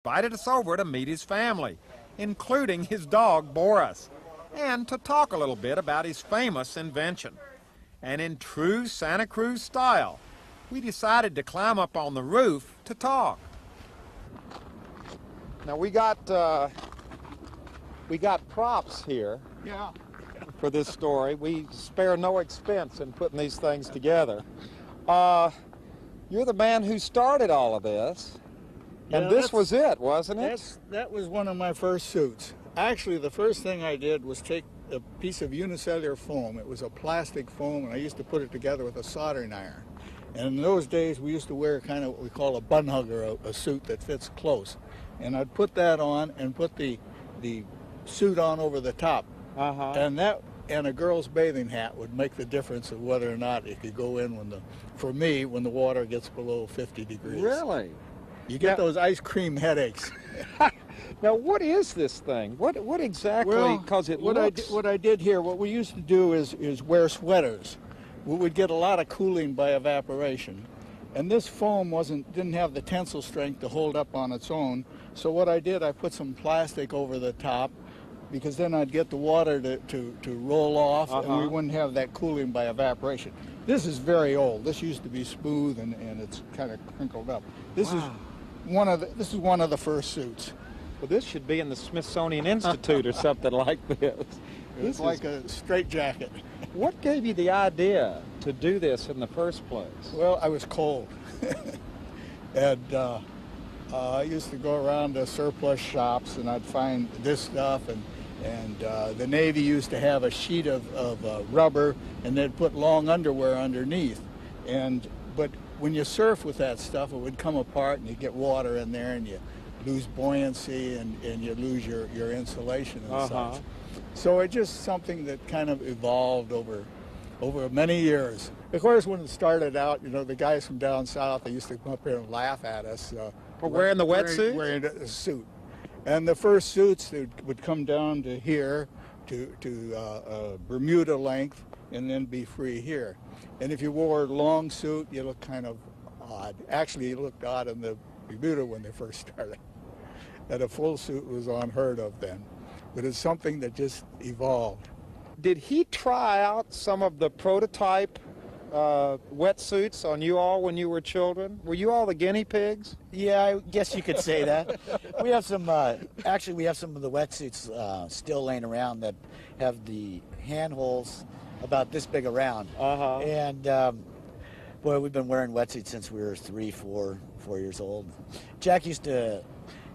invited us over to meet his family, including his dog Boris, and to talk a little bit about his famous invention. And in true Santa Cruz style, we decided to climb up on the roof to talk. Now we got props here. Yeah. For this story. We spare no expense in putting these things together. You're the man who started all of this, and Yeah, this was it, wasn't it? That was one of my first suits. Actually, the first thing I did was take a piece of unicellular foam. It was a plastic foam, and I used to put it together with a soldering iron. And in those days, we used to wear kind of what we call a bun hugger, a suit that fits close. And I'd put that on and put the suit on over the top. And a girl's bathing hat would make the difference of whether or not it could go in when the water gets below 50 degrees. Really? You get those ice cream headaches. Now, what is this thing? What exactly? Because what I did here, what we used to do is wear sweaters. We would get a lot of cooling by evaporation, and this foam didn't have the tensile strength to hold up on its own. So what I did, I put some plastic over the top, because then I'd get the water to roll off, and we wouldn't have that cooling by evaporation. This is very old. This used to be smooth, and it's kind of crinkled up. This is one of the first suits. Well, this should be in the Smithsonian Institute or something like this. It's like a straitjacket. What gave you the idea to do this in the first place? Well, I was cold, and I used to go around to surplus shops, and I'd find this stuff, and the Navy used to have a sheet of rubber, and they'd put long underwear underneath. But when you surf with that stuff, it would come apart, and you get water in there, and you lose buoyancy, and you lose your insulation and such. So it's just something that kind of evolved over many years. Of course, when it started out, the guys from down south, they used to come up here and laugh at us. For wearing the wetsuit? Wearing a suit. And the first suits would come down to here, to Bermuda length, and then be free here. And if you wore a long suit, you looked kind of odd. Actually, you looked odd in the Bermuda when they first started. And a full suit was unheard of then. But it's something that just evolved. Did he try out some of the prototype wetsuits on you all when you were children? Were you all the guinea pigs? Yeah, I guess you could say that. We have some, actually we have some of the wetsuits still laying around that have the handholds about this big around. And boy, we've been wearing wetsuits since we were 4 years old. Jack used to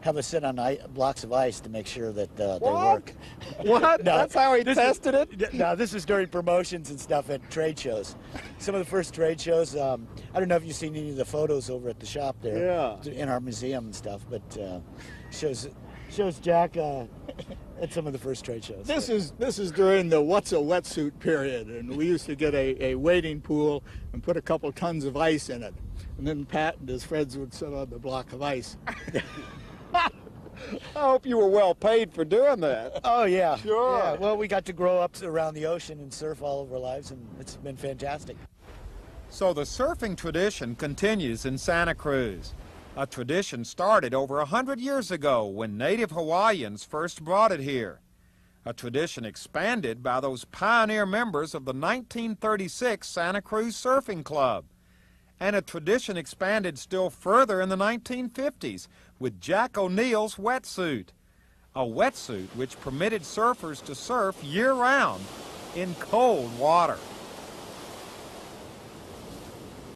have us sit on blocks of ice to make sure that they work. What? No, that's how he tested it? No, this is during promotions and stuff at trade shows. Some of the first trade shows, I don't know if you've seen any of the photos over at the shop there, in our museum and stuff, but shows Jack at some of the first trade shows. This is during the what's a wetsuit period, and we used to get a wading pool and put a couple tons of ice in it, and then Pat and his friends would sit on the block of ice. I hope you were well paid for doing that. Oh, yeah. Sure. Yeah. Well, we got to grow up around the ocean and surf all of our lives, and it's been fantastic. So the surfing tradition continues in Santa Cruz. A tradition started over 100 years ago when native Hawaiians first brought it here. A tradition expanded by those pioneer members of the 1936 Santa Cruz Surfing Club. And a tradition expanded still further in the 1950s with Jack O'Neill's wetsuit, a wetsuit which permitted surfers to surf year-round in cold water.